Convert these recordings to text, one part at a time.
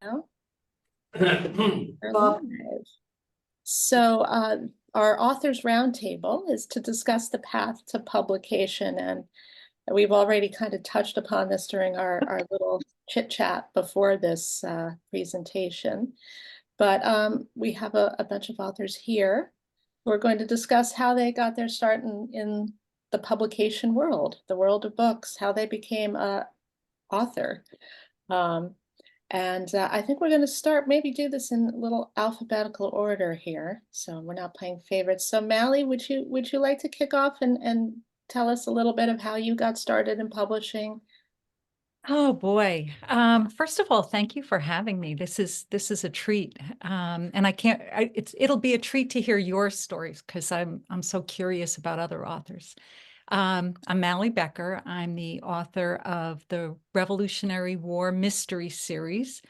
No? We're live. So our authors roundtable is to discuss the path to publication, and we've already kind of touched upon this during our little chit chat before this presentation. But we have a bunch of authors here who are going to discuss how they got their start in the publication world, the world of books, how they became a author. I think we're going to start, maybe do this in a little alphabetical order here. So we're not playing favorites. So Mally, would you like to kick off and tell us a little bit of how you got started in publishing? Oh boy. First of all, thank you for having me. This is a treat. And it'll be a treat to hear your stories because I'm so curious about other authors. I'm Mally Becker. I'm the author of the Revolutionary War Mystery Series,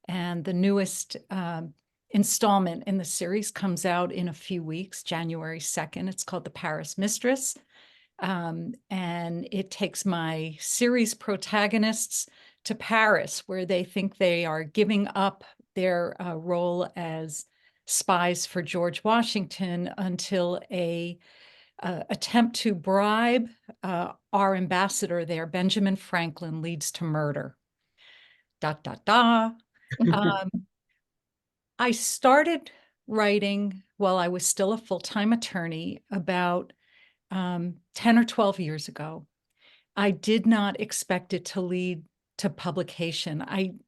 and the newest installment in the series comes out in a few weeks, January 2nd. It's called The Paris Mistress. And it takes my series protagonists to Paris, where they think they are giving up their role as spies for George Washington until a attempt to bribe our ambassador there, Benjamin Franklin, leads to murder. ... I started writing while I was still a full-time attorney about 10 or 12 years ago. I did not expect it to lead to publication.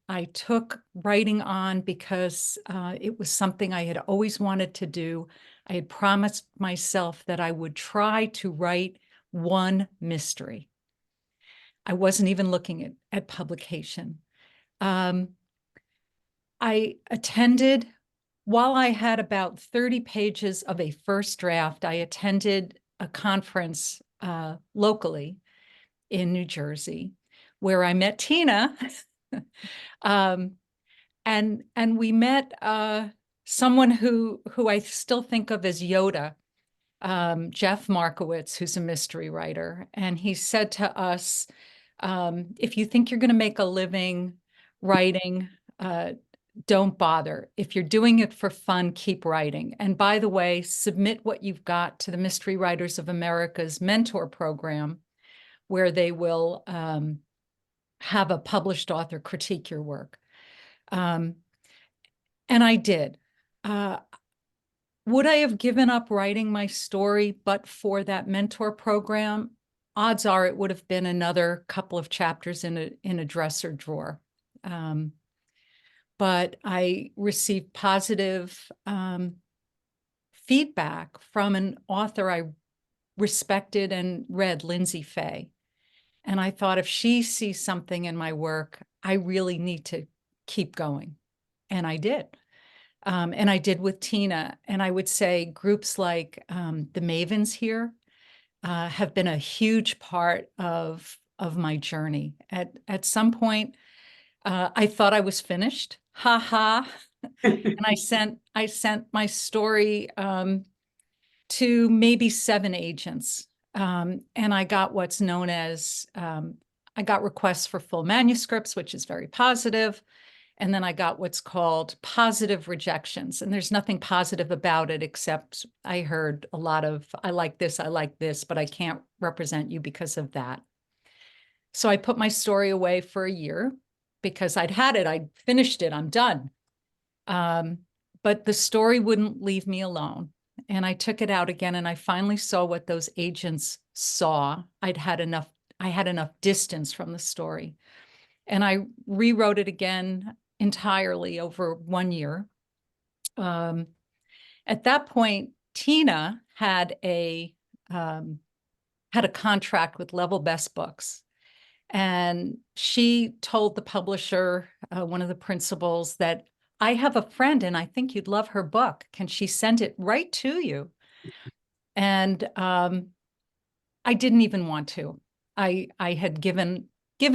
I took writing on because it was something I had always wanted to do. I had promised myself that I would try to write one mystery. I wasn't even looking at publication. I attended, while I had about 30 pages of a first draft, I attended a conference locally in New Jersey where I met Tina. And we met someone who I still think of as Yoda, Jeff Markowitz, who's a mystery writer. And he said to us, if you think you're going to make a living writing, don't bother. If you're doing it for fun, keep writing. And by the way, submit what you've got to the Mystery Writers of America's mentor program, where they will have a published author critique your work. And I did. Would I have given up writing my story but for that mentor program? Odds are it would have been another couple of chapters in a dresser drawer. But I received positive feedback from an author I respected and read, Lindsay Fay. And I thought, if she sees something in my work, I really need to keep going. And I did. And I did with Tina. And I would say groups like the Mavens here have been a huge part of my journey. At some point, I thought I was finished. Ha ha. And I sent my story to maybe 7 agents. And I got what's known as, I got requests for full manuscripts, which is very positive. And then I got what's called positive rejections. And there's nothing positive about it, except I heard a lot of, I like this, but I can't represent you because of that. So I put my story away for a year because I'd had it, I'd finished it, I'm done. But the story wouldn't leave me alone. And I took it out again, and I finally saw what those agents saw. I had enough distance from the story. And I rewrote it again entirely over 1 year. At that point, Tina had a contract with Level Best Books. And she told the publisher, one of the principals, that I have a friend and I think you'd love her book. Can she send it right to you? And I didn't even want to. I had given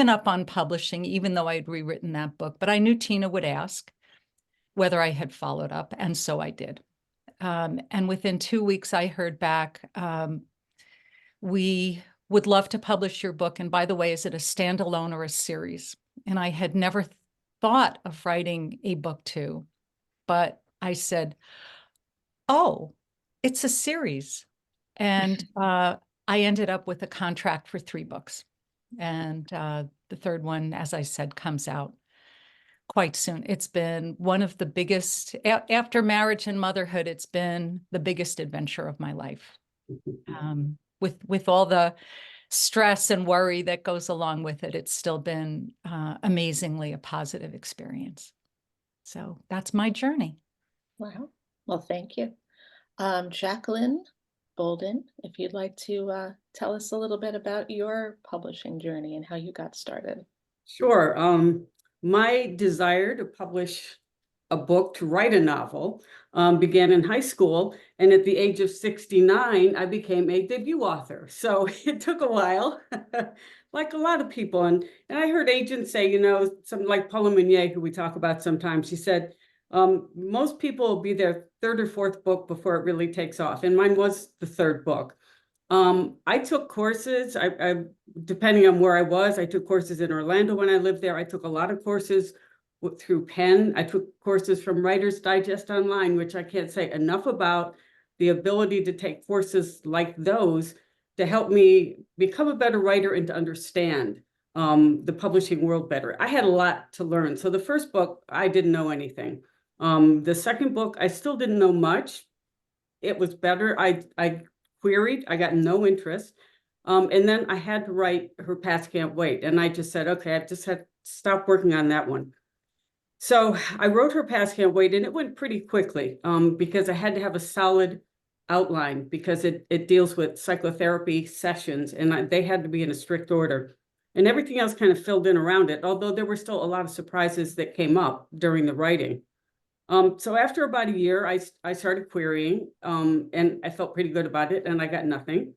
up on publishing, even though I had rewritten that book. But I knew Tina would ask whether I had followed up, and so I did. And within 2 weeks, I heard back, we would love to publish your book. And by the way, is it a standalone or a series? And I had never thought of writing a book too, but I said, oh, it's a series. And I ended up with a contract for 3 books. And the third one, as I said, comes out quite soon. It's been one of the biggest, after marriage and motherhood, it's been the biggest adventure of my life. With all the stress and worry that goes along with it, it's still been amazingly a positive experience. So that's my journey. Wow. Well, thank you. Jacqueline Bolden, if you'd like to tell us a little bit about your publishing journey and how you got started. Sure. My desire to publish a book, to write a novel, began in high school. And at the age of 69, I became a debut author. So it took a while, like a lot of people. And I heard agents say, you know, something like Paula Meunier, who we talk about sometimes, she said, most people will be their third or fourth book before it really takes off. And mine was the third book. I took courses, I depending on where I was, I took courses in Orlando when I lived there. I took a lot of courses through Penn. I took courses from Writer's Digest Online, which I can't say enough about. The ability to take courses like those to help me become a better writer and to understand the publishing world better. I had a lot to learn. So the first book, I didn't know anything. The second book, I still didn't know much. It was better. I queried, I got no interest. And then I had to write Her Past Can't Wait. And I just said, okay, I've just had to stop working on that one. So I wrote Her Past Can't Wait, and it went pretty quickly because I had to have a solid outline because it deals with psychotherapy sessions, and they had to be in a strict order. And everything else kind of filled in around it, although there were still a lot of surprises that came up during the writing. So after about a year, I started querying, and I felt pretty good about it, and I got nothing.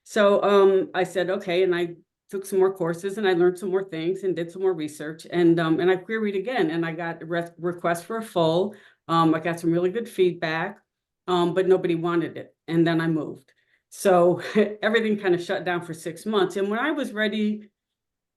So I said, okay, and I took some more courses, and I learned some more things, and did some more research, and I queried again, and I got a request for a full. I got some really good feedback, but nobody wanted it, and then I moved. So everything kind of shut down for 6 months, and when I was ready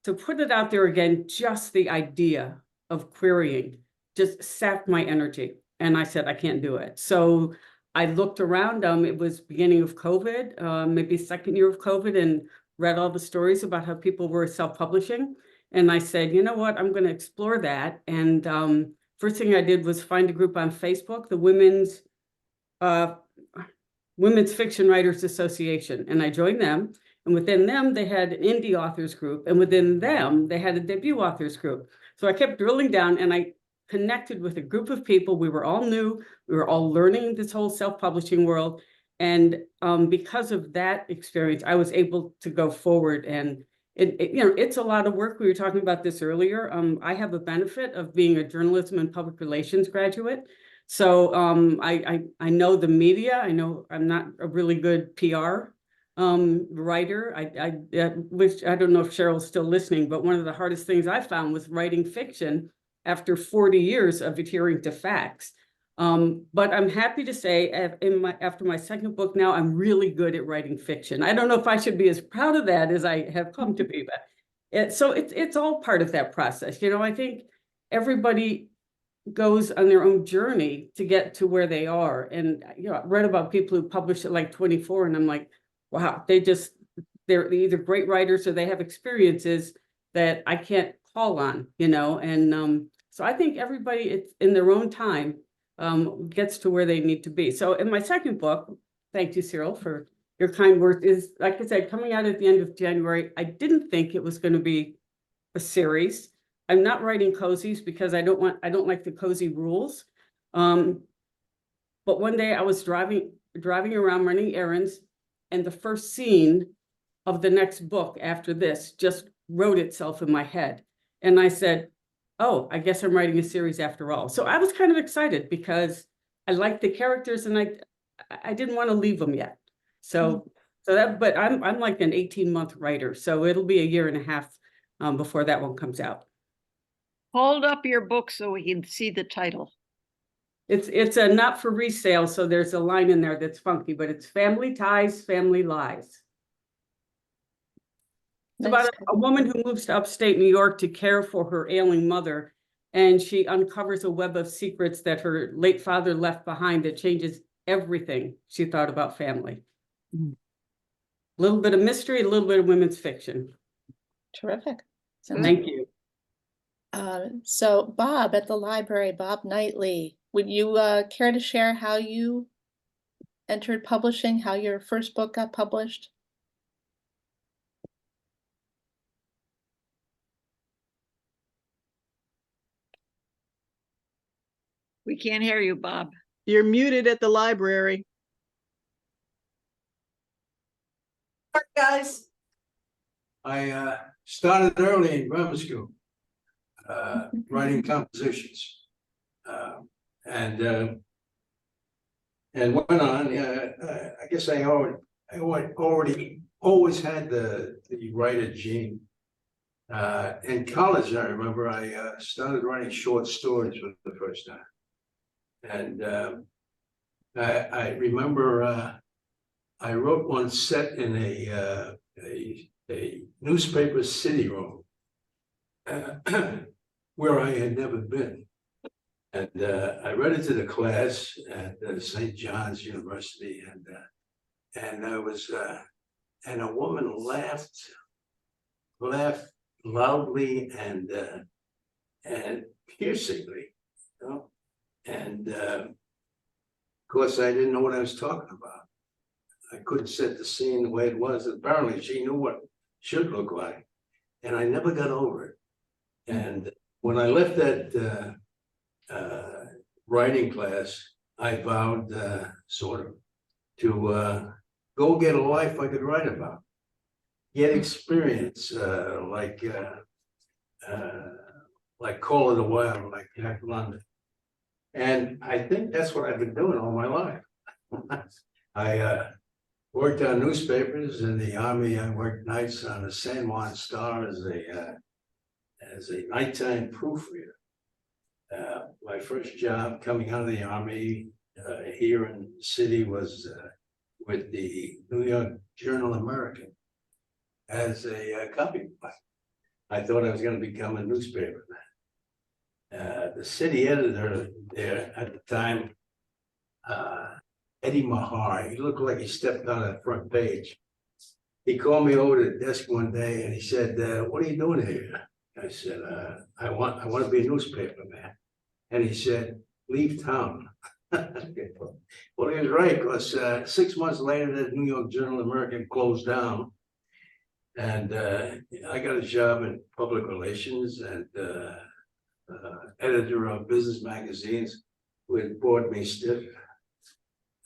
to put it out there again, just the idea of querying just sapped my energy. And I said, I can't do it. So I looked around, it was beginning of COVID, maybe second year of COVID, and read all the stories about how people were self-publishing. And I said, you know what, I'm going to explore that. And first thing I did was find a group on Facebook, the Women's Fiction Writers Association. And I joined them. And within them, they had an indie authors group. And within them, they had a debut authors group. So I kept drilling down, and I connected with a group of people. We were all new. We were all learning this whole self-publishing world. And because of that experience, I was able to go forward. And it's a lot of work. We were talking about this earlier. I have a benefit of being a journalism and public relations graduate. So I know the media. I know I'm not a really good PR writer. Which I don't know if Cheryl's still listening, but one of the hardest things I found was writing fiction after 40 years of adhering to facts. But I'm happy to say after my second book now, I'm really good at writing fiction. I don't know if I should be as proud of that as I have come to be, but it's all part of that process. You know, I think everybody goes on their own journey to get to where they are. And I read about people who publish at like 24, and I'm like, wow, they're either great writers or they have experiences that I can't call on, and so I think everybody, it's in their own time, gets to where they need to be. So in my second book, thank you, Cyril, for your kind words, is, like I said, coming out at the end of January. I didn't think it was going to be a series. I'm not writing cozies because I don't like the cozy rules. But one day I was driving around running errands, and the first scene of the next book after this just wrote itself in my head. And I said, oh, I guess I'm writing a series after all. So I was kind of excited because I liked the characters, and I didn't want to leave them yet. But I'm like an 18-month writer, so it'll be a year and a half before that one comes out. Hold up your book so we can see the title. It's a not for resale, so there's a line in there that's funky, but it's Family Ties, Family Lies. It's about a woman who moves to upstate New York to care for her ailing mother. and she uncovers a web of secrets that her late father left behind that changes everything she thought about family. A little bit of mystery, a little bit of women's fiction. Terrific. Sounds Good. Thank you. So Bob at the library, Bob Knightley, would you care to share how you entered publishing, how your first book got published? We can't hear you, Bob. You're muted at the library. Guys. I started early in grammar school, writing compositions. And went on, I guess I already always had the writer gene. In college, I remember I started writing short stories for the first time. And I remember I wrote one set in a newspaper city room where I had never been. And I read it to the class at St. John's University, and I was and a woman laughed loudly and piercingly, you know. And of course, I didn't know what I was talking about. I couldn't set the scene the way it was. Apparently, she knew what it should look like, and I never got over it. And when I left that writing class, I vowed sort of to go get a life I could write about, get experience, like Call of the Wild, like Jack London. And I think that's what I've been doing all my life. I worked on newspapers in the Army. I worked nights on the San Juan Star as a nighttime proofreader. My first job coming out of the Army here in the city was with the New York Journal-American as a copy boy. I thought I was going to become a newspaperman. The city editor there at the time, Eddie Mahar, he looked like he stepped on the front page. He called me over to the desk one day and he said, "What are you doing here?" I said, I want to be a newspaper man. And he said, "Leave town." Well, he was right, because 6 months later, the New York Journal-American closed down. And I got a job in public relations and editor of business magazines, which bored me stiff.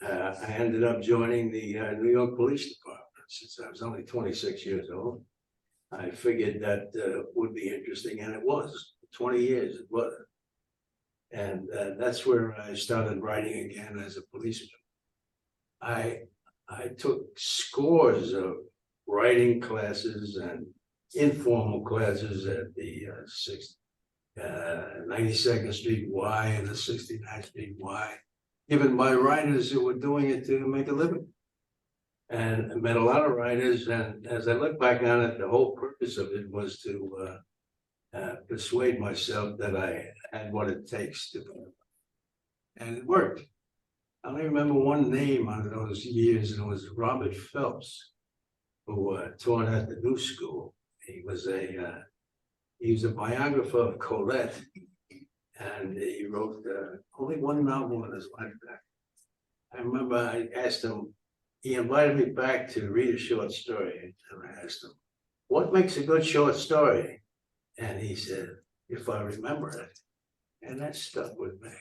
I ended up joining the New York Police Department since I was only 26 years old. I figured that would be interesting, and it was. 20 years it was. And that's where I started writing again as a policeman. I took scores of writing classes and informal classes at the 92nd Street Y and the 69th Street Y, given by writers who were doing it to make a living. And I met a lot of writers, and as I look back on it, the whole purpose of it was to persuade myself that I had what it takes to, and it worked. I only remember one name out of those years, and it was Robert Phelps, who taught at the New School. He was a biographer of Colette, and he wrote only one novel in his lifetime. I remember I asked him, he invited me back to read a short story, and I asked him, "What makes a good short story?" And he said, "If I remember it." And that stuck with me.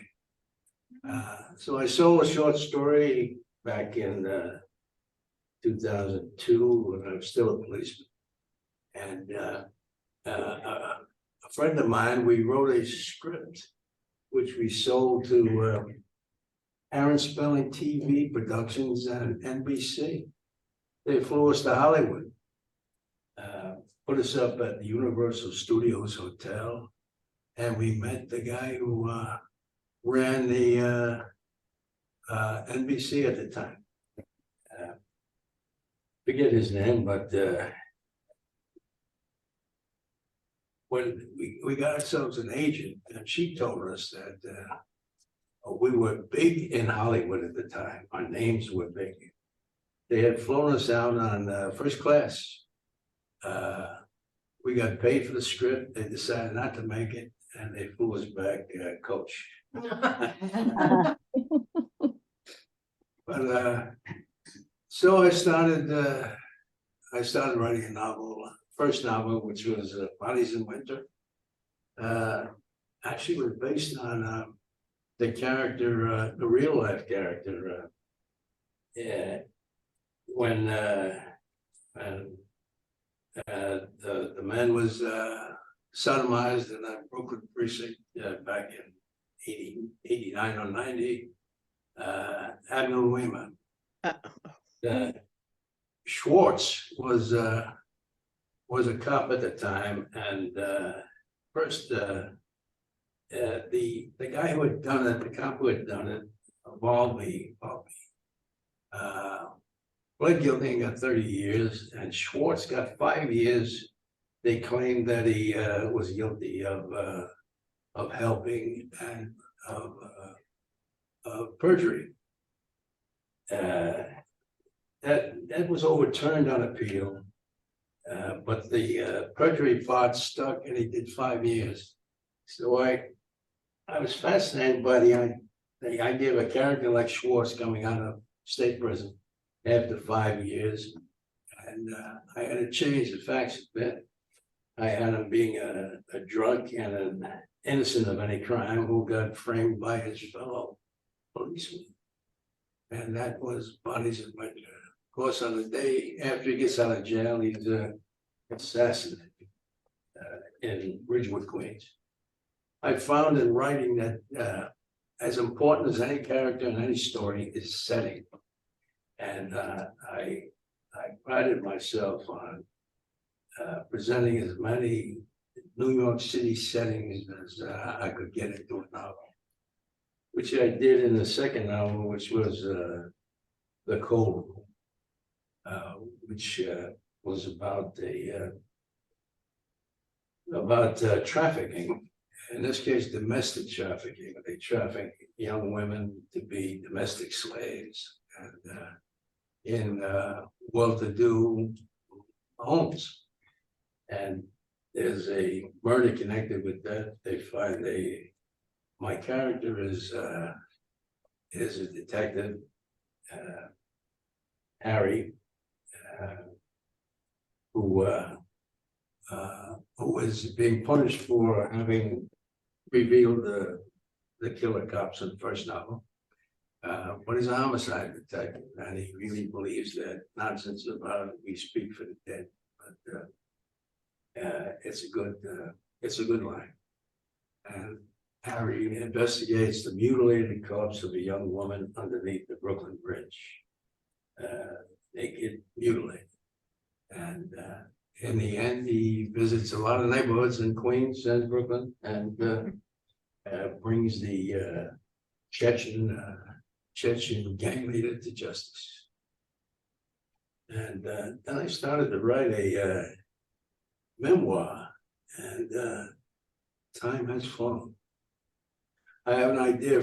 So I sold a short story back in 2002 when I was still a policeman. And a friend of mine, we wrote a script which we sold to Aaron Spelling TV Productions and NBC. They flew us to Hollywood, put us up at the Universal Studios Hotel, and we met the guy who ran the NBC at the time. Forget his name, but when we got ourselves an agent, and she told us that we were big in Hollywood at the time. Our names were big. They had flown us out on first class. We got paid for the script. They decided not to make it, and they flew us back coach. But so I started writing a novel, first novel, which was Bodies in Winter. Actually was based on the character, the real life character. When the man was sodomized in a Brooklyn precinct back in 89 or 90. Admiral Weeman. Schwartz was a cop at the time, and first the guy who had done it, the cop who had done it, Balmy, pled guilty and got 30 years, and Schwartz got 5 years. They claimed that he was guilty of helping and of perjury. That was overturned on appeal, but the perjury part stuck, and he did 5 years. So I was fascinated by the idea of a character like Schwartz coming out of state prison after 5 years, and I had to change the facts a bit. I had him being a drunk and an innocent of any crime who got framed by his fellow policeman. And that was Bodies in Winter. Of course, on the day after he gets out of jail, he's assassinated in Ridgewood, Queens. I found in writing that as important as any character in any story is setting. And I prided myself on presenting as many New York City settings as I could get into a novel, which I did in the second novel, which was The Cold Room, which was about trafficking. In this case, domestic trafficking. They traffic young women to be domestic slaves, and in well-to-do homes. And there's a murder connected with that. They find my character is a detective, Harry, who was being punished for having revealed the killer cops in the first novel. But he's a homicide detective, and he really believes that nonsense about we speak for the dead. But it's a good line. And Harry investigates the mutilated corpse of a young woman underneath the Brooklyn Bridge. Naked, mutilated. And in the end, he visits a lot of neighborhoods in Queens and Brooklyn, and brings the Chechen gang leader to justice. And then I started to write a memoir, and time has flown. I have an idea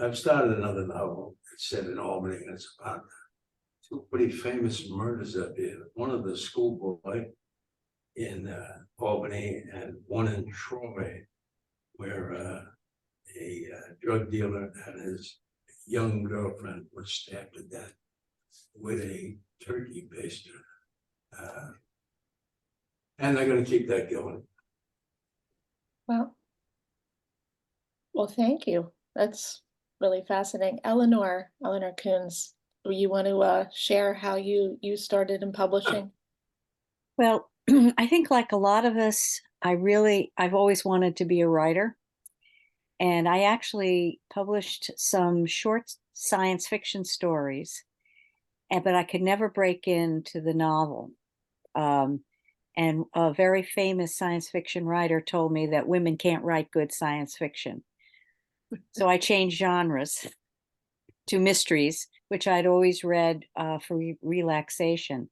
I've started another novel. It's set in Albany, and it's about two pretty famous murders up here. One of the schoolboy in Albany, and one in Troy, where a drug dealer and his young girlfriend were stabbed to death with a turkey baster. And they're going to keep that going. Well, thank you. That's really fascinating. Eleanor Coons, do you want to share how you started in publishing? Well, I think like a lot of us, I've always wanted to be a writer. And I actually published some short science fiction stories, but I could never break into the novel. And a very famous science fiction writer told me that women can't write good science fiction. So I changed genres to mysteries, which I'd always read for relaxation.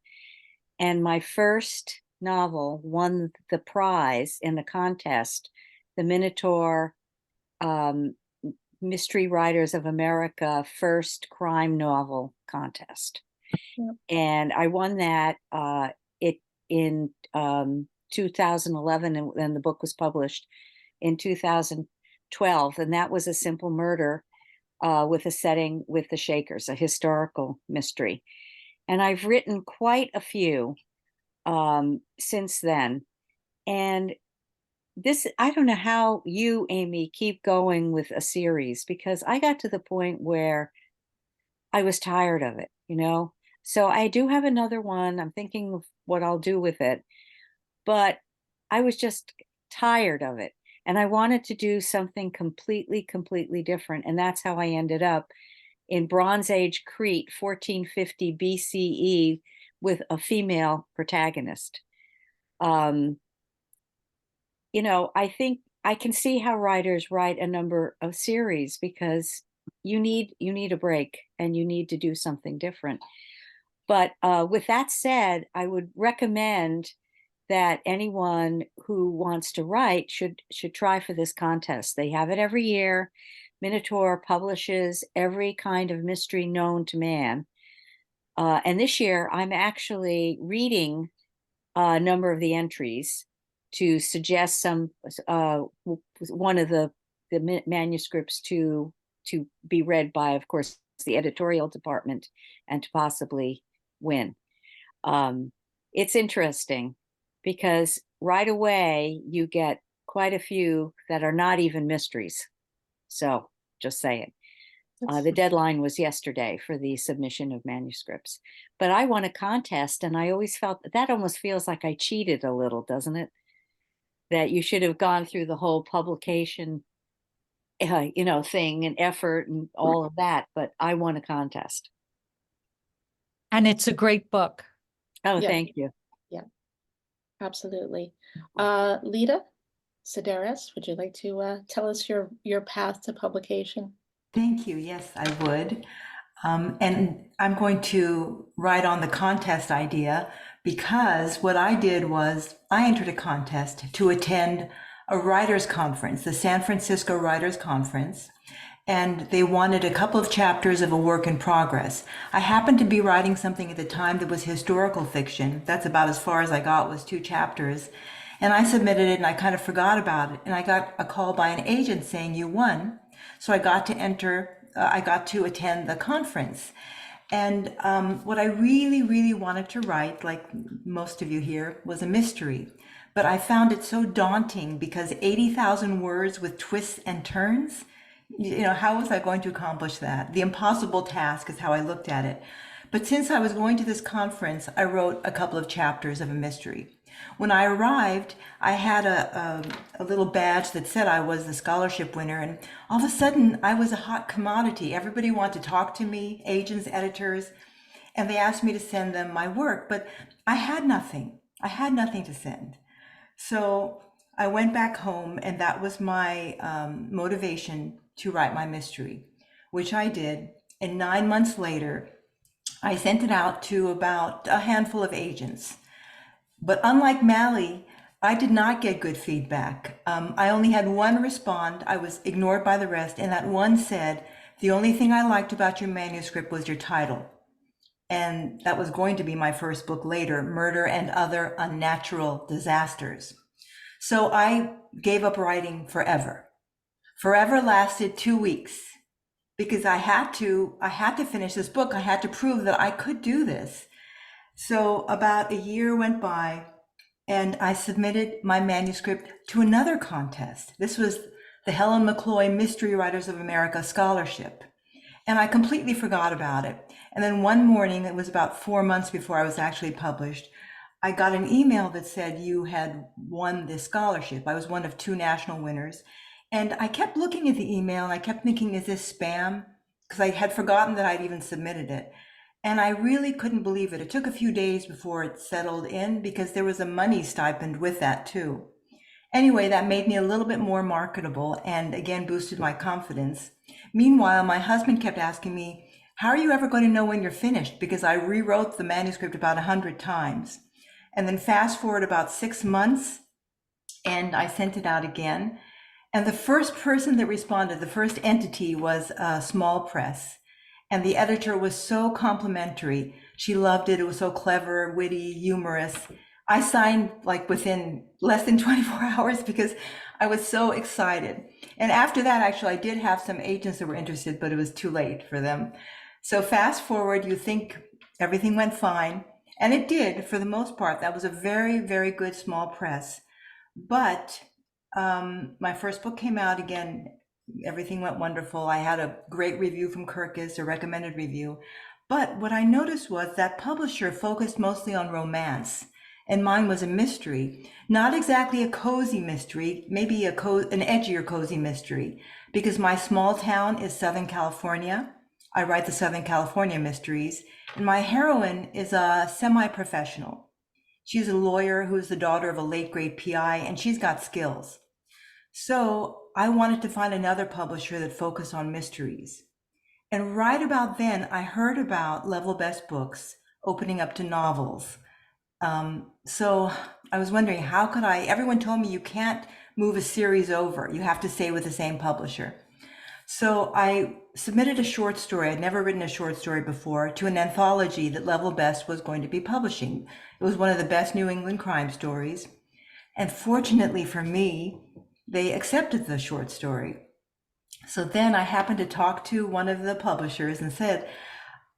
And my first novel won the prize in the contest, the Minotaur Mystery Writers of America first crime novel contest. Yep. And I won that in 2011, and then the book was published in 2012. And that was a simple murder with a setting with the Shakers, a historical mystery. And I've written quite a few since then. And this, I don't know how you, Amy, keep going with a series, because I got to the point where I was tired of it, you know? So I do have another one. I'm thinking of what I'll do with it, but I was just tired of it. And I wanted to do something completely different. And that's how I ended up in Bronze Age Crete, 1450 BCE, with a female protagonist. You know, I think I can see how writers write a number of series, because you need a break and you need to do something different. But with that said, I would recommend that anyone who wants to write should try for this contest. They have it every year. Minotaur publishes every kind of mystery known to man. And this year, I'm actually reading a number of the entries to suggest some one of the manuscripts to be read by, of course, the editorial department, and to possibly win. It's interesting because right away you get quite a few that are not even mysteries. So just saying. The deadline was yesterday for the submission of manuscripts, but I won a contest, and I always felt that almost feels like I cheated a little, doesn't it? That you should have gone through the whole publication, you know, thing and effort and all of that, but I won a contest. And it's a great book. Oh, Yeah. thank you. Absolutely. Lita Sedaris, would you like to tell us your path to publication? Thank you. Yes, I would. And I'm going to write on the contest idea, because what I did was I entered a contest to attend a writers' conference, the San Francisco Writers' Conference, and they wanted a couple of chapters of a work in progress. I happened to be writing something at the time that was historical fiction. That's about as far as I got, was 2 chapters. And I submitted it and I kind of forgot about it. And I got a call by an agent saying, "You won." So I got to attend the conference. And what I really wanted to write, like most of you here, was a mystery. But I found it so daunting because 80,000 words with twists and turns, you know, how was I going to accomplish that? The impossible task is how I looked at it. But since I was going to this conference, I wrote a couple of chapters of a mystery. When I arrived, I had a little badge that said I was the scholarship winner, and all of a sudden I was a hot commodity. Everybody wanted to talk to me, agents, editors, and they asked me to send them my work, but I had nothing. I had nothing to send. So I went back home, and that was my motivation to write my mystery, which I did. And 9 months later, I sent it out to about a handful of agents. But unlike Mally, I did not get good feedback. I only had one respond. I was ignored by the rest. And that one said, "The only thing I liked about your manuscript was your title." And that was going to be my first book later, Murder and Other Unnatural Disasters. So I gave up writing forever. Forever lasted 2 weeks, because I had to finish this book. I had to prove that I could do this. So about a year went by, and I submitted my manuscript to another contest. This was the Helen McCloy Mystery Writers of America Scholarship. And I completely forgot about it. And then one morning, it was about 4 months before I was actually published, I got an email that said you had won this scholarship. I was one of 2 national winners. And I kept looking at the email, and I kept thinking, is this spam? Because I had forgotten that I'd even submitted it. And I really couldn't believe it. It took a few days before it settled in, because there was a money stipend with that too. Anyway, that made me a little bit more marketable, and again boosted my confidence. Meanwhile, my husband kept asking me, "How are you ever going to know when you're finished?" Because I rewrote the manuscript about 100 times. And then fast forward about 6 months, and I sent it out again. And the first person that responded, the first entity, was a small press. And the editor was so complimentary. She loved it. It was so clever, witty, humorous. I signed like within less than 24 hours because I was so excited. And after that, actually, I did have some agents that were interested, but it was too late for them. So fast forward, you think everything went fine. And it did for the most part. That was a very, very good small press. But my first book came out again. Everything went wonderful. I had a great review from Kirkus, a recommended review. But what I noticed was that publisher focused mostly on romance, and mine was a mystery. Not exactly a cozy mystery, maybe an edgier cozy mystery, because my small town is Southern California. I write the Southern California mysteries, and my heroine is a semi-professional. She's a lawyer who's the daughter of a late great PI, and she's got skills. So I wanted to find another publisher that focused on mysteries. And right about then, I heard about Level Best Books opening up to novels. So I was wondering, how could I? Everyone told me you can't move a series over. You have to stay with the same publisher. So I submitted a short story. I'd never written a short story before, to an anthology that Level Best was going to be publishing. It was one of the best New England crime stories. And fortunately for me, they accepted the short story. So then I happened to talk to one of the publishers and said,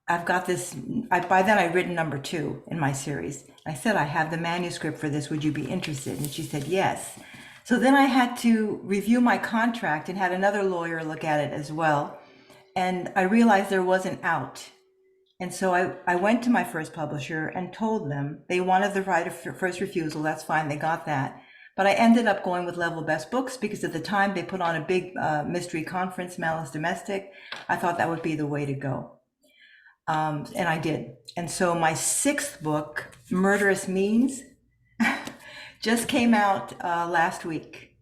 I've got this, by then I'd written number 2 in my series. I said, I have the manuscript for this. Would you be interested? And she said, yes. So then I had to review my contract and had another lawyer look at it as well. And I realized there was an out. And so I went to my first publisher and told them they wanted the right of first refusal. That's fine. They got that. But I ended up going with Level Best Books because at the time they put on a big mystery conference, Malice Domestic. I thought that would be the way to go. And I did. And so my 6th book, Murderous Means, just came out last week.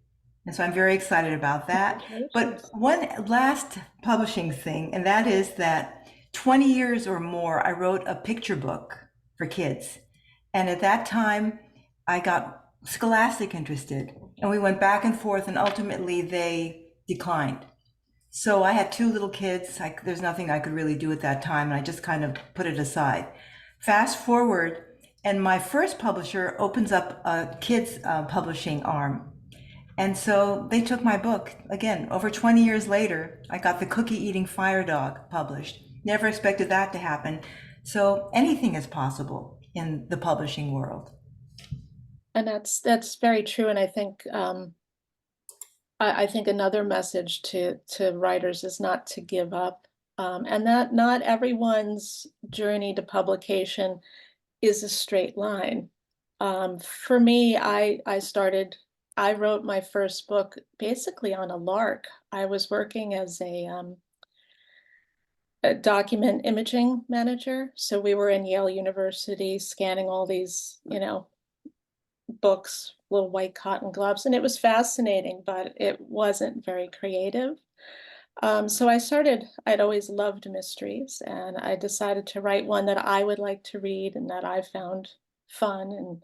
And so I'm very excited about that. But one last publishing thing, and that is that 20 years or more, I wrote a picture book for kids. And at that time, I got Scholastic interested. And we went back and forth, and ultimately they declined. So I had 2 little kids. There's nothing I could really do at that time, and I just kind of put it aside. Fast forward, and my first publisher opens up a kids publishing arm. And so they took my book. Again, over 20 years later, I got The Cookie-Eating Fire Dog published. Never expected that to happen. So anything is possible in the publishing world. And that's very true. And I think I think another message to writers is not to give up, and that not everyone's journey to publication is a straight line. For me, I wrote my first book basically on a lark. I was working as a document imaging manager. So we were in Yale University scanning all these, books, little white cotton gloves, and it was fascinating, but it wasn't very creative. So I'd always loved mysteries, and I decided to write one that I would like to read and that I found fun and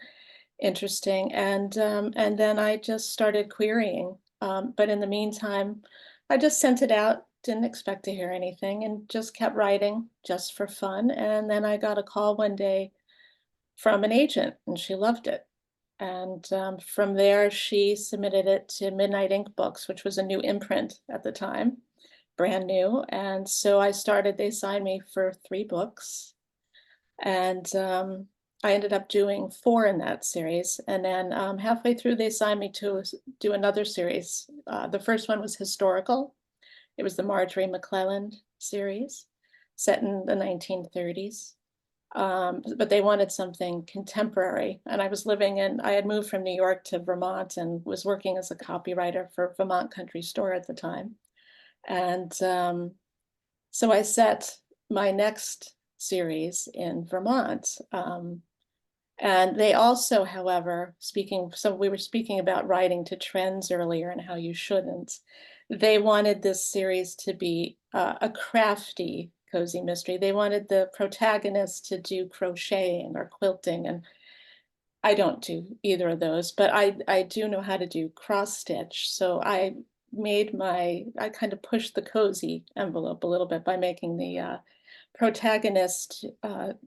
interesting. And then I just started querying. But in the meantime, I just sent it out, didn't expect to hear anything, and just kept writing just for fun. And then I got a call one day from an agent, and she loved it. And from there, she submitted it to Midnight Ink Books, which was a new imprint at the time, brand new. And so they signed me for 3 books. And I ended up doing 4 in that series. And then halfway through, they signed me to do another series. The first one was historical. It was the Marjorie McClelland series, set in the 1930s. But they wanted something contemporary. And I had moved from New York to Vermont and was working as a copywriter for Vermont Country Store at the time. And so I set my next series in Vermont. And they also, however, we were speaking about writing to trends earlier and how you shouldn't. They wanted this series to be a crafty cozy mystery. They wanted the protagonist to do crocheting or quilting, and I don't do either of those, but I do know how to do cross stitch. So I kind of pushed the cozy envelope a little bit by making the protagonist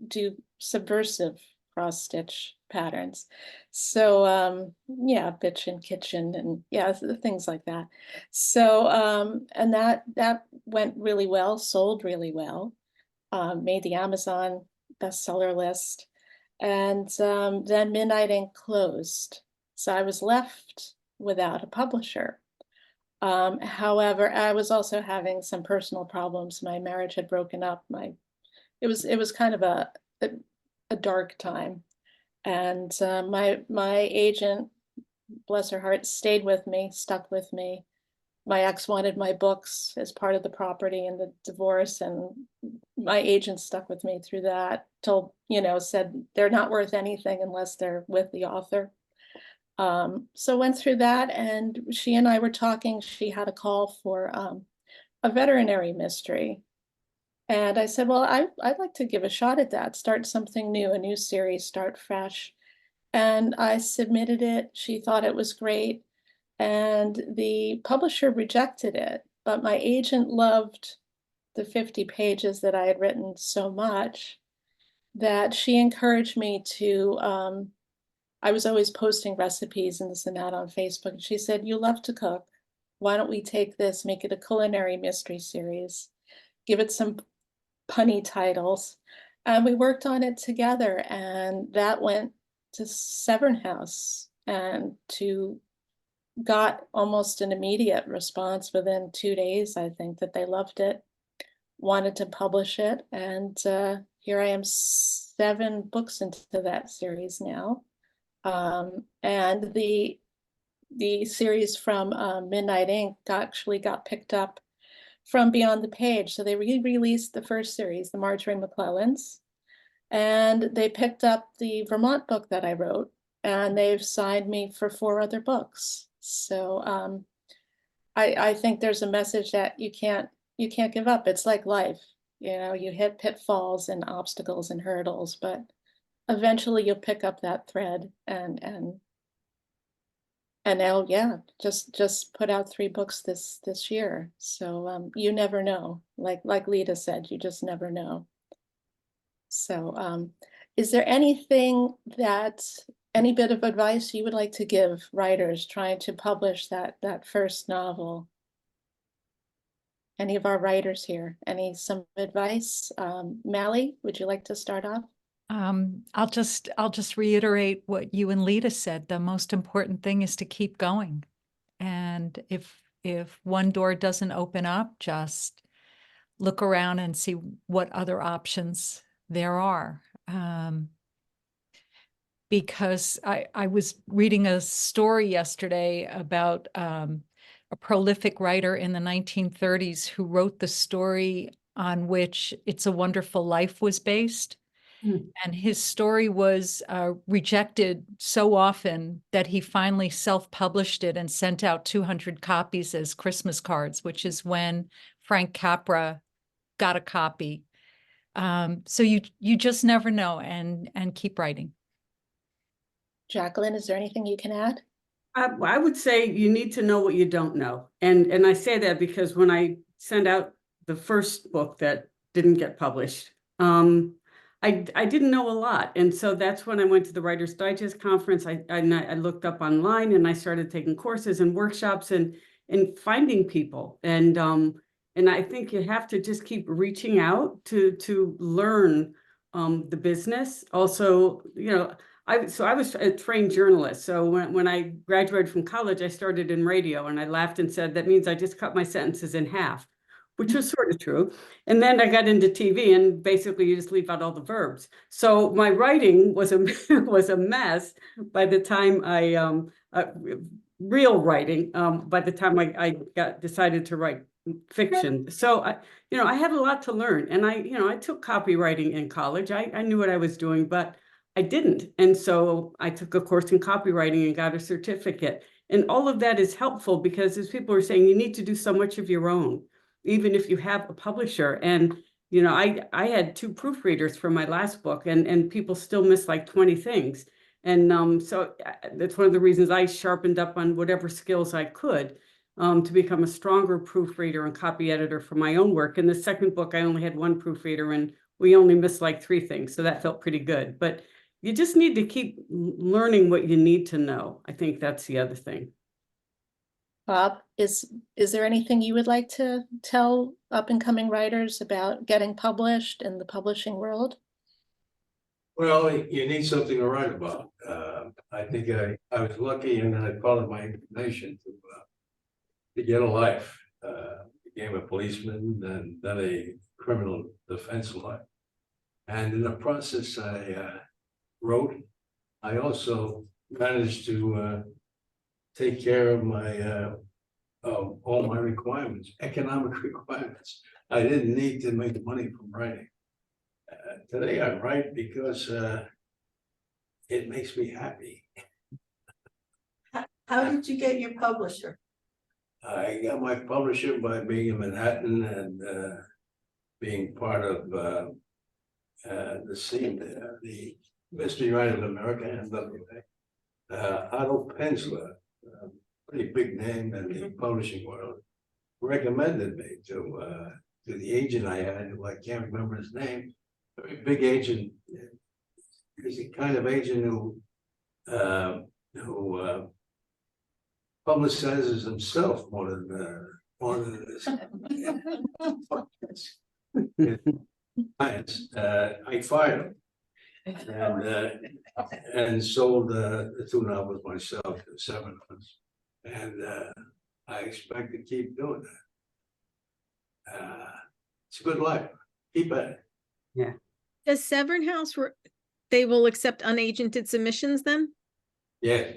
do subversive cross stitch patterns. So yeah, bitch and kitchen and yeah, things like that. So and that went really well, sold really well, made the Amazon bestseller list. And then Midnight Ink closed. So I was left without a publisher. However, I was also having some personal problems. My marriage had broken up. It was kind of a dark time. And my agent, bless her heart, stayed with me, stuck with me. My ex wanted my books as part of the property in the divorce, and my agent stuck with me through that, said they're not worth anything unless they're with the author. So went through that, and she and I were talking. She had a call for a veterinary mystery. And I said, well, I'd like to give a shot at that, start something new, a new series, start fresh. And I submitted it. She thought it was great. And the publisher rejected it, but my agent loved the 50 pages that I had written so much that she encouraged me to, I was always posting recipes and this and that on Facebook. And she said, you love to cook. Why don't we take this, make it a culinary mystery series, give it some punny titles. And we worked on it together, and that went to Severn House and got almost an immediate response within 2 days. I think that they loved it, wanted to publish it, and here I am 7 books into that series now. And the series from Midnight Ink actually got picked up from Beyond the Page. So they re-released the first series, the Marjorie McClellans, and they picked up the Vermont book that I wrote, and they've signed me for 4 other books. So I think there's a message that you can't give up. It's like life, you hit pitfalls and obstacles and hurdles, but eventually you'll pick up that thread and now, yeah, just put out 3 books this year. So you never know. Like Lita said, you just never know. So is there anything any bit of advice you would like to give writers trying to publish that first novel? Any of our writers here? Some advice? Mally, would you like to start off? I'll just reiterate what you and Lita said. The most important thing is to keep going. And if one door doesn't open up, just look around and see what other options there are. Because I was reading a story yesterday about a prolific writer in the 1930s who wrote the story on which It's a Wonderful Life was based. And his story was rejected so often that he finally self-published it and sent out 200 copies as Christmas cards, which is when Frank Capra got a copy. So you just never know, and keep writing. Jacqueline, is there anything you can add? I would say you need to know what you don't know. And I say that because when I sent out the first book that didn't get published, I didn't know a lot. And so that's when I went to the Writer's Digest conference. I looked up online, and I started taking courses and workshops and finding people. And I think you have to just keep reaching out to learn the business. Also, I was a trained journalist. So when I graduated from college, I started in radio, and I laughed and said, that means I just cut my sentences in half, which was sort of true. And then I got into TV, and basically you just leave out all the verbs. So my writing was a mess by the time real writing, by the time I decided to write fiction. So I had a lot to learn, and I took copywriting in college. I knew what I was doing, but I didn't. And so I took a course in copywriting and got a certificate. And all of that is helpful because, as people are saying, you need to do so much of your own, even if you have a publisher. And, I had 2 proofreaders for my last book, and people still miss like 20 things. And so that's one of the reasons I sharpened up on whatever skills I could to become a stronger proofreader and copy editor for my own work. In the second book, I only had one proofreader and we only missed like 3 things. So that felt pretty good. But you just need to keep learning what you need to know. I think that's the other thing. Bob, is there anything you would like to tell up and coming writers about getting published in the publishing world? Well, you need something to write about. I think I was lucky and I followed my inclination to get a life. Became a policeman and then a criminal defense lawyer. And in the process, I wrote. I also managed to take care of my all my requirements, economic requirements. I didn't need to make money from writing. Today I write because it makes me happy. How did you get your publisher? I got my publisher by being in Manhattan and being part of the scene, the Mystery Writers of America, NWA. Otto Penzler, pretty big name in the publishing world, recommended me to the agent I had, who I can't remember his name. Very big agent. He's the kind of agent who publicizes himself more than his clients. I fired him and sold the 2 novels myself in 7 months, and I expect to keep doing that. It's a good life. Keep at it. Yeah. Does Severn House, they will accept unagented submissions then? Yeah.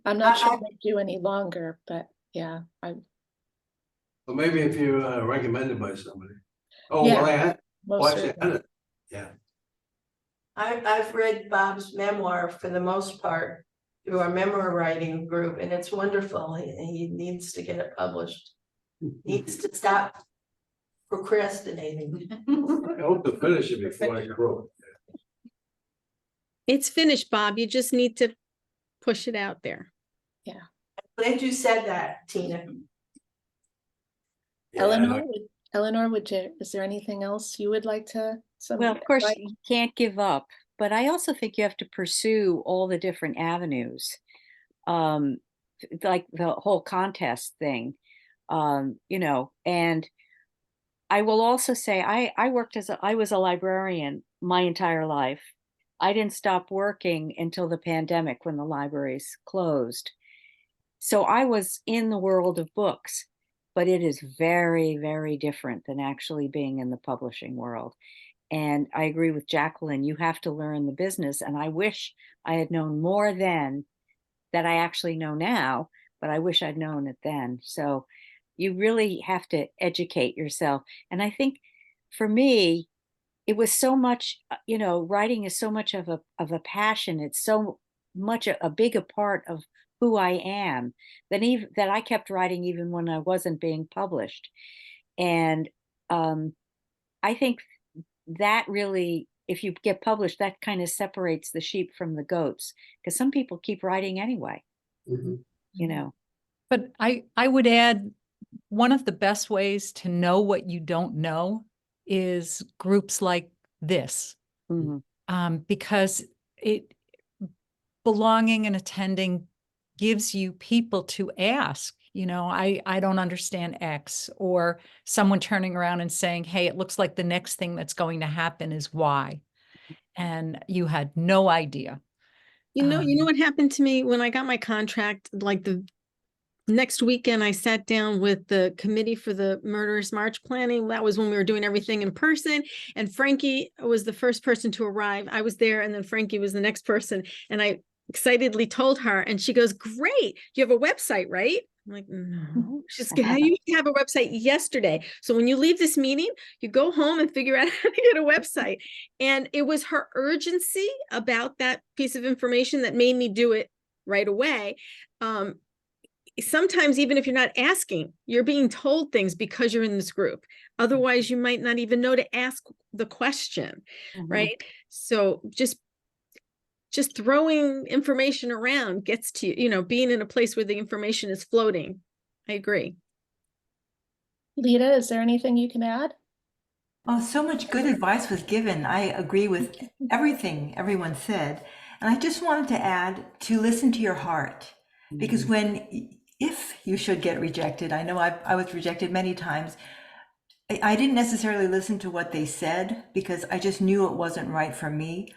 I'm not sure they do any longer, but yeah, Well, maybe if you're recommended by somebody. Oh, Yeah, well, I had. most Oh, I said, certainly. yeah. I've read Bob's memoir for the most part through our memoir writing group, and it's wonderful. He needs to get it published. Needs to stop procrastinating. I hope to finish it before I grow. It's finished, Bob. You just need to push it out there. Glad you said that, Tina. Eleanor, is there anything else you would like to? Well, of course, you can't give up, but I also think you have to pursue all the different avenues. Like the whole contest thing, and I will also say I worked I was a librarian my entire life. I didn't stop working until the pandemic when the libraries closed. So I was in the world of books, but it is very, very different than actually being in the publishing world. And I agree with Jacqueline, you have to learn the business. And I wish I had known more then that I actually know now, but I wish I'd known it then. So you really have to educate yourself. And I think for me, it was so much, writing is so much of a passion. It's so much a bigger part of who I am that I kept writing even when I wasn't being published. And I think that really, if you get published, that kind of separates the sheep from the goats, because some people keep writing anyway. But I would add, one of the best ways to know what you don't know is groups like this, because belonging and attending gives you people to ask. I don't understand X, or someone turning around and saying, hey, it looks like the next thing that's going to happen is Y. And you had no idea. You know what happened to me when I got my contract, like the next weekend, I sat down with the committee for the Murderous March planning. That was when we were doing everything in person. And Frankie was the first person to arrive. I was there, and then Frankie was the next person. And I excitedly told her, and she goes, great. You have a website, right? I'm like, no. She's like, you have a website yesterday. So when you leave this meeting, you go home and figure out how to get a website. And it was her urgency about that piece of information that made me do it right away. sometimes even if you're not asking, you're being told things because you're in this group. Otherwise, you might not even know to ask the question, right? So just throwing information around gets to you, you know, being in a place where the information is floating. I agree. Lita, is there anything you can add? Oh, so much good advice was given. I agree with everything everyone said. And I just wanted to add to listen to your heart. Because if you should get rejected, I know I was rejected many times. I didn't necessarily listen to what they said because I just knew it wasn't right for me.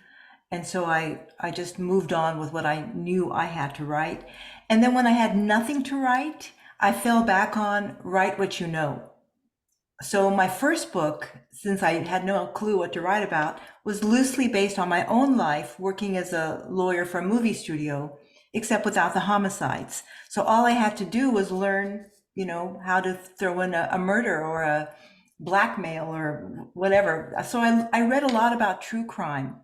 And so I just moved on with what I knew I had to write. And then when I had nothing to write, I fell back on write what you know. So my first book, since I had no clue what to write about, was loosely based on my own life working as a lawyer for a movie studio, except without the homicides. So all I had to do was learn, you know, how to throw in a murder or a blackmail or whatever. So I read a lot about true crime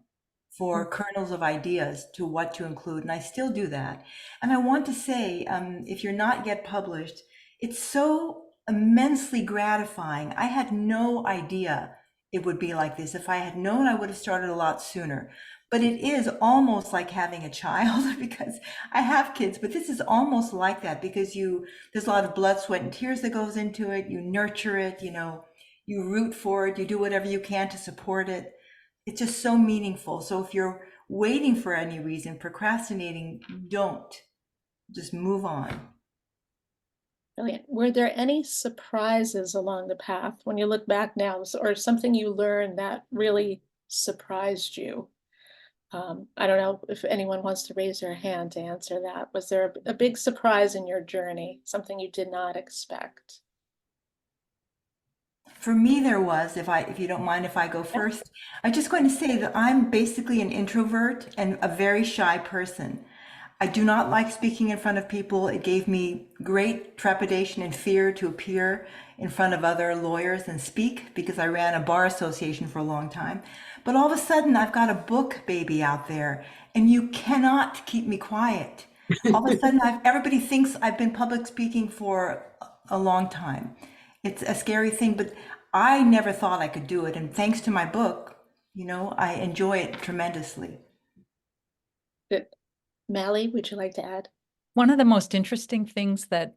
for kernels of ideas to what to include, and I still do that. And I want to say, if you're not yet published, it's so immensely gratifying. I had no idea it would be like this. If I had known, I would have started a lot sooner. But it is almost like having a child because I have kids, but this is almost like that because there's a lot of blood, sweat, and tears that goes into it. You nurture it, you know, you root for it, you do whatever you can to support it. It's just so meaningful. So if you're waiting for any reason, procrastinating, don't. Just move on. Brilliant. Were there any surprises along the path when you look back now, or something you learned that really surprised you? I don't know if anyone wants to raise their hand to answer that. Was there a big surprise in your journey, something you did not expect? For me, there was, if you don't mind if I go first, I'm just going to say that I'm basically an introvert and a very shy person. I do not like speaking in front of people. It gave me great trepidation and fear to appear in front of other lawyers and speak because I ran a bar association for a long time. But all of a sudden, I've got a book baby out there, and you cannot keep me quiet. All of a sudden, everybody thinks I've been public speaking for a long time. It's a scary thing, but I never thought I could do it. And thanks to my book, you know, I enjoy it tremendously. Good. Mally, would you like to add? One of the most interesting things that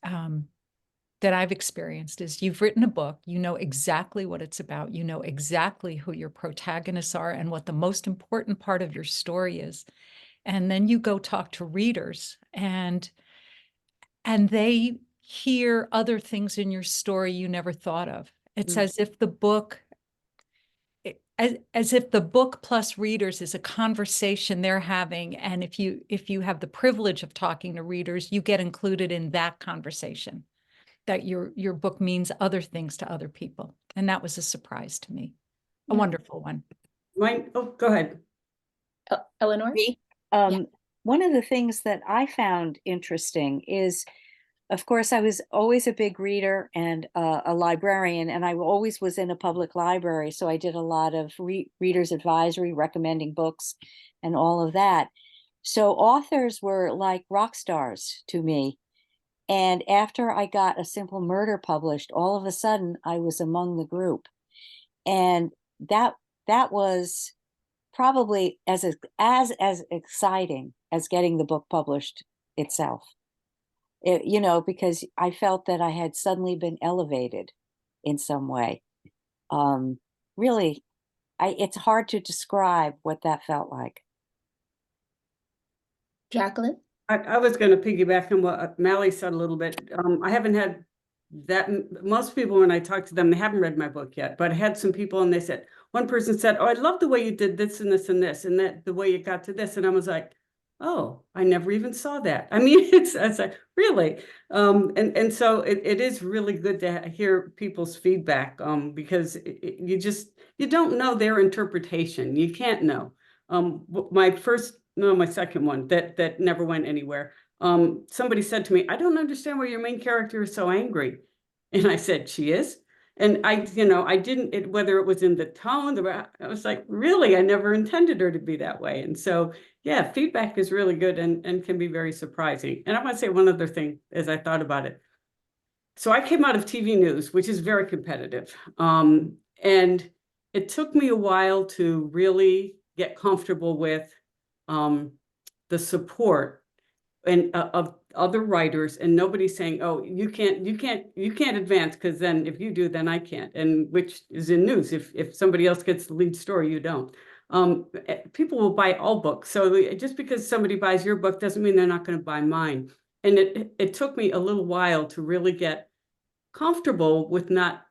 I've experienced is you've written a book, you know exactly what it's about, you know exactly who your protagonists are and what the most important part of your story is. And then you go talk to readers and they hear other things in your story you never thought of. It's as if the book as if the book plus readers is a conversation they're having. And if you have the privilege of talking to readers, you get included in that conversation, that your book means other things to other people. And that was a surprise to me, a wonderful one. Go ahead. Eleanor? One of the things that I found interesting is, of course, I was always a big reader and a librarian, and I always was in a public library. So I did a lot of readers advisory, recommending books and all of that. So authors were like rock stars to me. And after I got A Simple Murder published, all of a sudden I was among the group. And that was probably as exciting as getting the book published itself. You know, because I felt that I had suddenly been elevated in some way. Really, it's hard to describe what that felt like. Jacqueline? I was going to piggyback on what Mally said a little bit. I haven't had that, most people, when I talk to them, they haven't read my book yet, but I had some people and they said, one person said, oh, I love the way you did this and this and this, and that the way you got to this. And I was like, oh, I never even saw that. I mean, it's like, really? And so it is really good to hear people's feedback, because you don't know their interpretation. You can't know. My second one that never went anywhere. Somebody said to me, I don't understand why your main character is so angry. And I said, she is. And I didn't, whether it was in the tone, I was like, really, I never intended her to be that way. And so, yeah, feedback is really good and can be very surprising. And I want to say one other thing as I thought about it. So I came out of TV news, which is very competitive. And it took me a while to really get comfortable with the support and of other writers, and nobody saying, oh, you can't advance, because then if you do, then I can't. And which is in news. If somebody else gets the lead story, you don't. People will buy all books. So just because somebody buys your book doesn't mean they're not going to buy mine. And it took me a little while to really get comfortable with not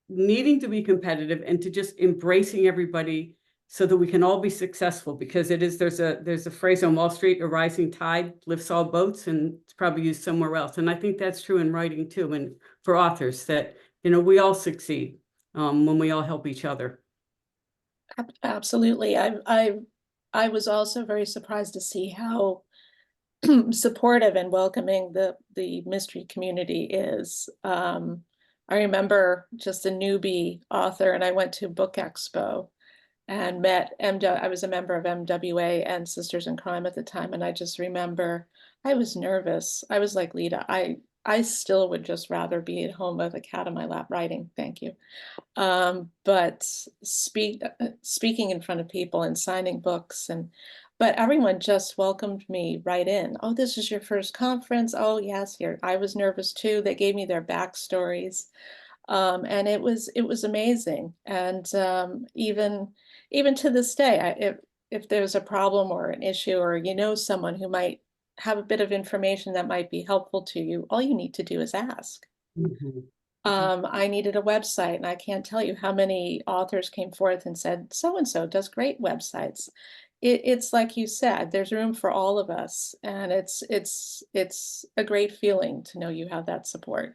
needing to be competitive and to just embracing everybody so that we can all be successful, because there's a phrase on Wall Street, a rising tide lifts all boats, and it's probably used somewhere else. And I think that's true in writing too, and for authors, that we all succeed when we all help each other. Absolutely. I was also very surprised to see how supportive and welcoming the mystery community is. I remember just a newbie author, and I went to Book Expo and met I was a member of MWA and Sisters in Crime at the time, and I just remember I was nervous. I was like, Lita, I still would just rather be at home with a cat on my lap writing. Thank you. But speaking in front of people and signing books, but everyone just welcomed me right in. Oh, this is your first conference. Oh, yes, I was nervous too. They gave me their backstories. And it was amazing. And even to this day, if there's a problem or an issue, or someone who might have a bit of information that might be helpful to you, all you need to do is ask. Mm-hmm. I needed a website, and I can't tell you how many authors came forth and said, so-and-so does great websites. It's like you said, there's room for all of us, and it's a great feeling to know you have that support.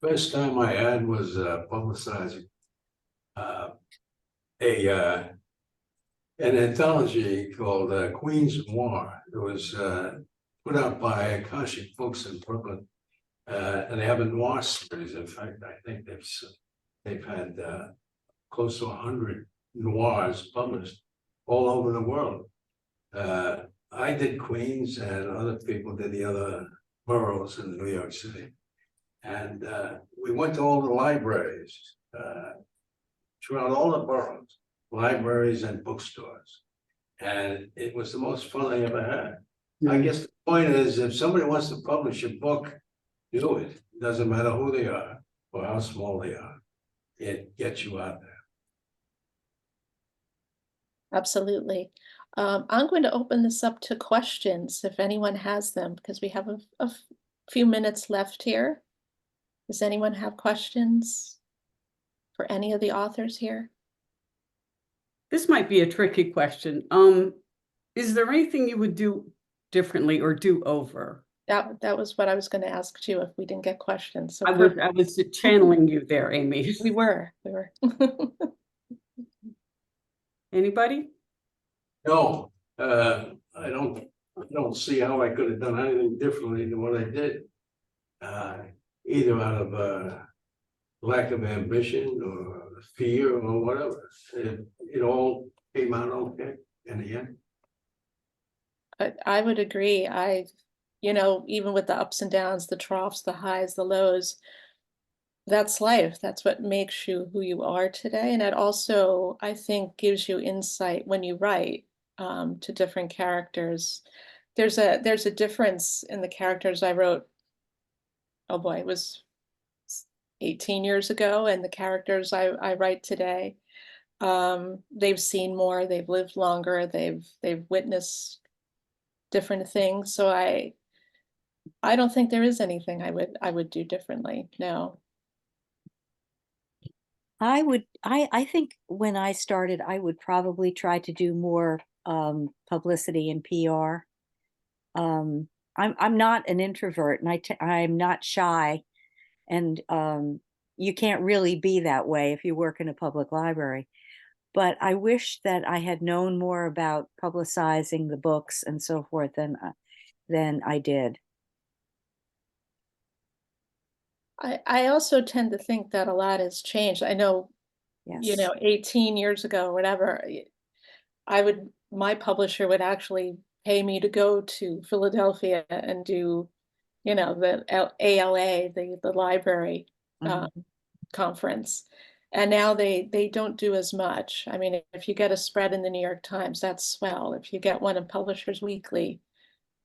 First time I had was publicizing an anthology called Queens of War. It was put out by Akashic Books in Brooklyn, and they have a noir series. In fact, I think they've had close to 100 noirs published all over the world. I did Queens, and other people did the other boroughs in New York City. And we went to all the libraries throughout all the boroughs, libraries and bookstores. And it was the most fun I ever had. I guess the point is, if somebody wants to publish a book, do it. It doesn't matter who they are or how small they are. It gets you out there. Absolutely. I'm going to open this up to questions if anyone has them, because we have a few minutes left here. Does anyone have questions for any of the authors here? This might be a tricky question. Is there anything you would do differently or do over? That was what I was going to ask too, if we didn't get questions. So I was channeling you there, Amy. we were. Anybody? No, I don't see how I could have done anything differently than what I did. Either out of lack of ambition or fear or whatever. It all came out okay in the end. I would agree. Even with the ups and downs, the troughs, the highs, the lows, that's life. That's what makes you who you are today. And it also, I think, gives you insight when you write to different characters. There's a difference in the characters I wrote. Oh boy, it was 18 years ago, and the characters I write today. They've seen more, they've lived longer, they've witnessed different things. So I don't think there is anything I would do differently. No. I think when I started, I would probably try to do more publicity and PR. I'm not an introvert, and I'm not shy, and you can't really be that way if you work in a public library. But I wish that I had known more about publicizing the books and so forth than I did. I also tend to think that a lot has changed. I know, you Yes. know, 18 years ago, or whatever, my publisher would actually pay me to go to Philadelphia and do, you know, the ALA, the library Mhm. conference. And now they don't do as much. I mean, if you get a spread in the New York Times, that's swell. If you get one in Publishers Weekly,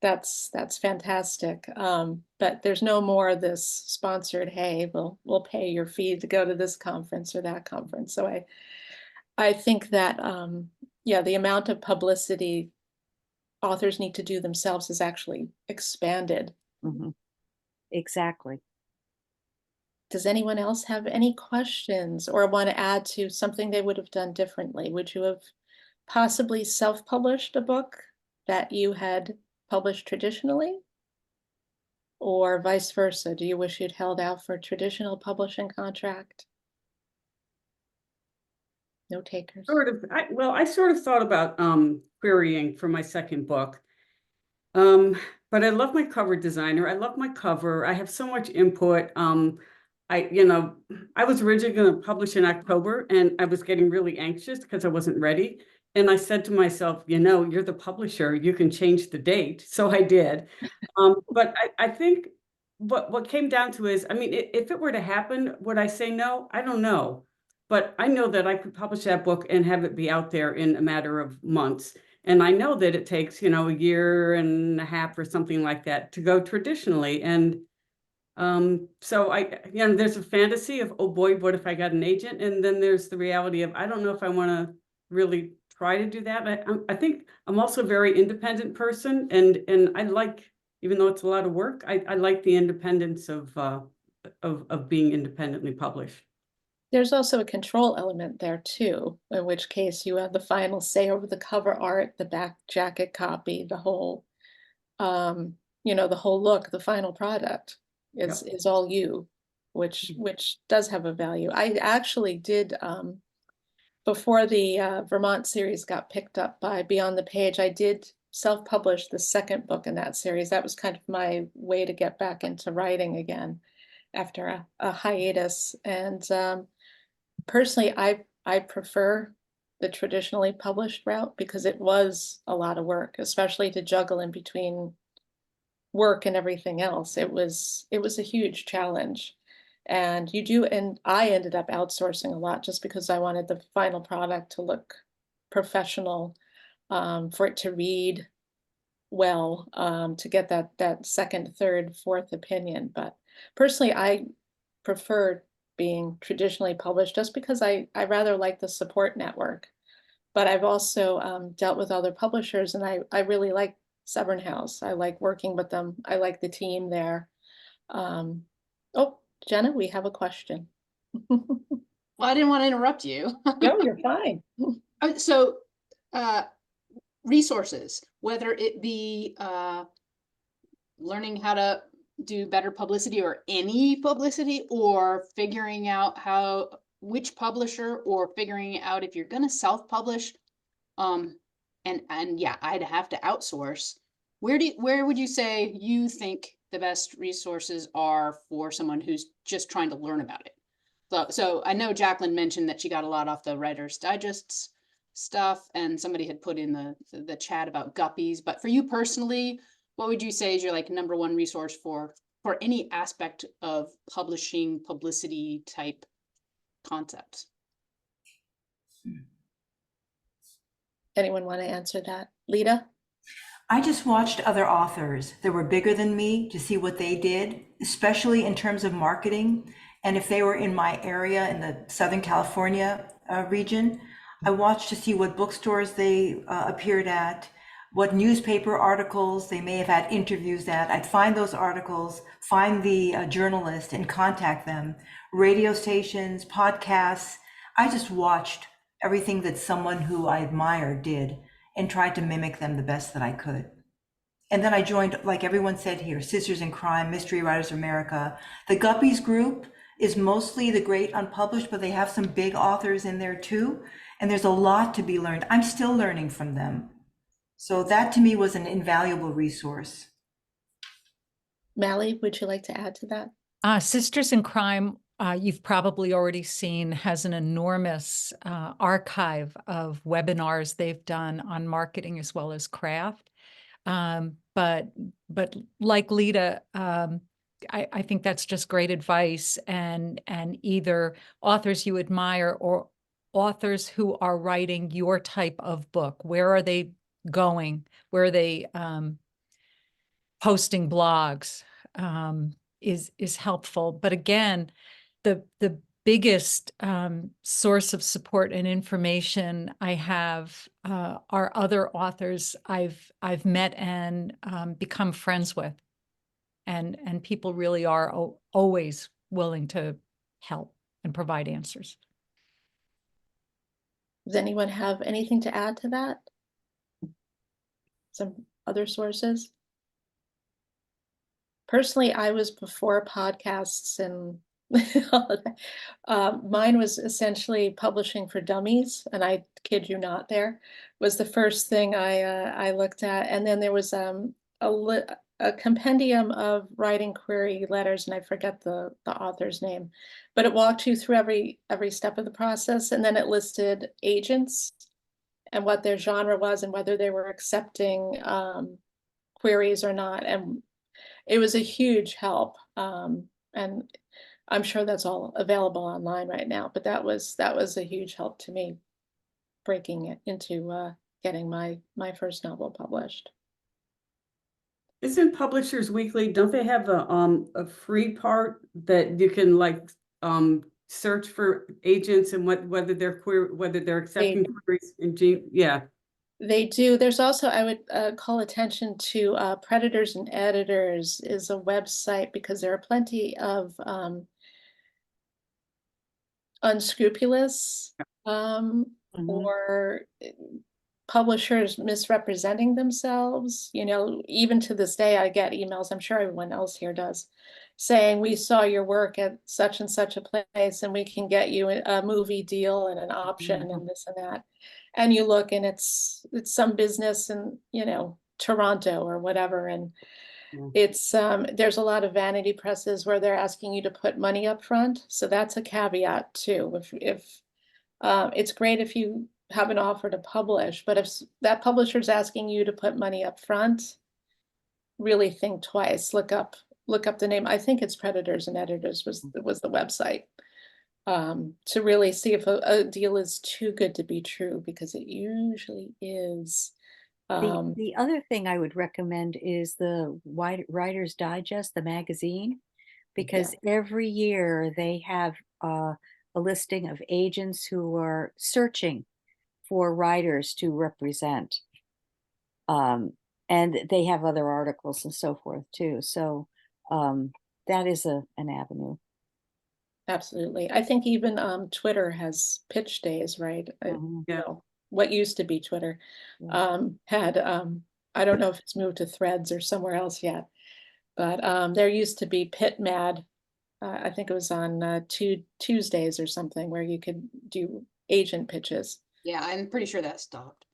that's fantastic. But there's no more of this sponsored, hey, we'll pay your fee to go to this conference or that conference. So I think that yeah, the amount of publicity authors need to do themselves is actually expanded. Mhm. Exactly. Does anyone else have any questions or want to add to something they would have done differently? Would you have possibly self-published a book that you had published traditionally? Or vice versa? Do you wish you'd held out for a traditional publishing contract? No takers. I sort of thought about querying for my second book. But I love my cover designer. I love my cover. I have so much input. I was originally going to publish in October and I was getting really anxious because I wasn't ready. And I said to myself, you're the publisher, you can change the date. So I did. But I think what came down to is, I mean, if it were to happen, would I say no? I don't know. But I know that I could publish that book and have it be out there in a matter of months. And I know that it takes, a year and a half or something like that to go traditionally. And so there's a fantasy of, oh boy, what if I got an agent? And then there's the reality of, I don't know if I want to really try to do that. I think I'm also a very independent person, and I like, even though it's a lot of work, I like the independence of being independently published. There's also a control element there too, in which case you have the final say over the cover art, the back jacket copy, the whole, the whole look, the final product is all you, which does have a value. I actually did, before the Vermont series got picked up by Beyond the Page, I did self-publish the second book in that series. That was kind of my way to get back into writing again after a hiatus. And personally, I prefer the traditionally published route because it was a lot of work, especially to juggle in between work and everything else. It was a huge challenge. And I ended up outsourcing a lot just because I wanted the final product to look professional, for it to read well, to get that second, third, fourth opinion. But personally, I prefer being traditionally published just because I rather like the support network. But I've also dealt with other publishers, and I really like Severn House. I like working with them. I like the team there. Oh, Jenna, we have a question. Well, I didn't want to interrupt you. No, you're fine. So, resources, whether it be learning how to do better publicity or any publicity, or figuring out which publisher, or figuring out if you're going to self-publish, and yeah, I'd have to outsource. Where would you say you think the best resources are for someone who's just trying to learn about it? So I know Jacqueline mentioned that she got a lot off the Writer's Digest stuff, and somebody had put in the chat about guppies. But for you personally, what would you say is your number one resource for any aspect of publishing, publicity type concepts? Anyone want to answer that? Lita? I just watched other authors that were bigger than me to see what they did, especially in terms of marketing. And if they were in my area in the Southern California region, I watched to see what bookstores they appeared at, what newspaper articles they may have had interviews at. I'd find those articles, find the journalist and contact them. Radio stations, podcasts. I just watched everything that someone who I admired did and tried to mimic them the best that I could. And then I joined, like everyone said here, Sisters in Crime, Mystery Writers of America. The Guppies group is mostly the great unpublished, but they have some big authors in there too. And there's a lot to be learned. I'm still learning from them. So that to me was an invaluable resource. Mally, would you like to add to that? Sisters in Crime, you've probably already seen, has an enormous archive of webinars they've done on marketing as well as craft. But like Lita, I think that's just great advice, and either authors you admire or authors who are writing your type of book. Where are they going? Where are they posting blogs? Is helpful. But again, the biggest source of support and information I have are other authors I've met and become friends with, and people really are always willing to help and provide answers. Does anyone have anything to add to that? Some other sources? Personally, I was before podcasts and all of that. Mine was essentially publishing for dummies, and I kid you not, there was the first thing I looked at, and then there was a compendium of writing query letters, and I forget the author's name, but it walked you through every step of the process, and then it listed agents and what their genre was and whether they were accepting queries or not, and it was a huge help. And I'm sure that's all available online right now, but that was a huge help to me, breaking it into getting my first novel published. Isn't Publishers Weekly, don't they have a free part that you can like search for agents and whether they're accepting queries in yeah. They do. There's also, I would call attention to Predators and Editors is a website, because there are plenty of unscrupulous or publishers misrepresenting themselves. You know, even to this day, I get emails, I'm sure everyone else here does, saying, we saw your work at such and such a place and we can get you a movie deal and an option and this and that. And you look and it's some business in, you know, Toronto or whatever. And it's there's a lot of vanity presses where they're asking you to put money up front. So that's a caveat too. If it's great if you have an offer to publish, but if that publisher's asking you to put money up front, really think twice. Look up the name. I think it's Predators and Editors was the website, to really see if a deal is too good to be true, because it usually is. The other thing I would recommend is the Writer's Digest, the magazine, because every year they have a listing of agents who are searching for writers to represent. And they have other articles and so forth too. So that is an avenue. Absolutely. I think even Twitter has pitch days, right? You know, what used to be Twitter had, I don't know if it's moved to Threads or somewhere else yet, but there used to be Pit Mad. I think it was on Tuesdays or something, where you could do agent pitches. Yeah, I'm pretty sure that stopped.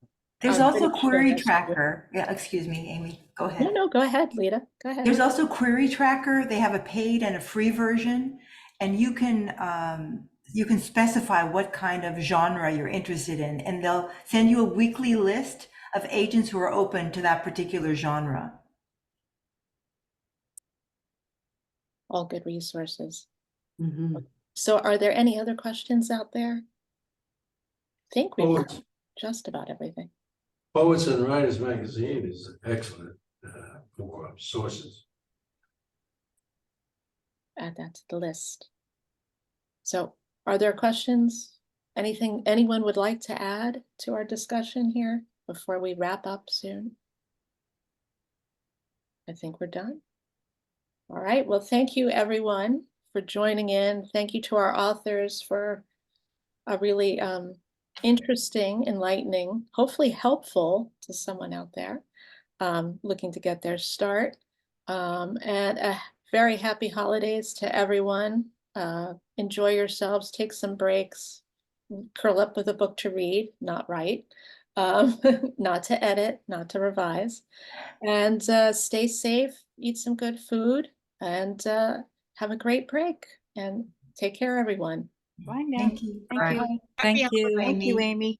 There's also Query Tracker. Yeah, excuse me, Amy, go ahead. No, go ahead, Lita, go ahead. There's also Query Tracker. They have a paid and a free version, and you can specify what kind of genre you're interested in, and they'll send you a weekly list of agents who are open to that particular genre. All good resources. So are there any other questions out there? I think we've got just about everything. Poets and Writers magazine is excellent for sources. Add that to the list. So are there questions? Anything anyone would like to add to our discussion here before we wrap up soon? I think we're done. All right, well, thank you everyone for joining in. Thank you to our authors for a really interesting, enlightening, hopefully helpful to someone out there looking to get their start. And a very happy holidays to everyone. Enjoy yourselves, take some breaks, curl up with a book to read, not write, not to edit, not to revise, and stay safe, eat some good food, and have a great break and take care, everyone. Bye now. Thank you. Thank you. Thank you. Thank you, Amy.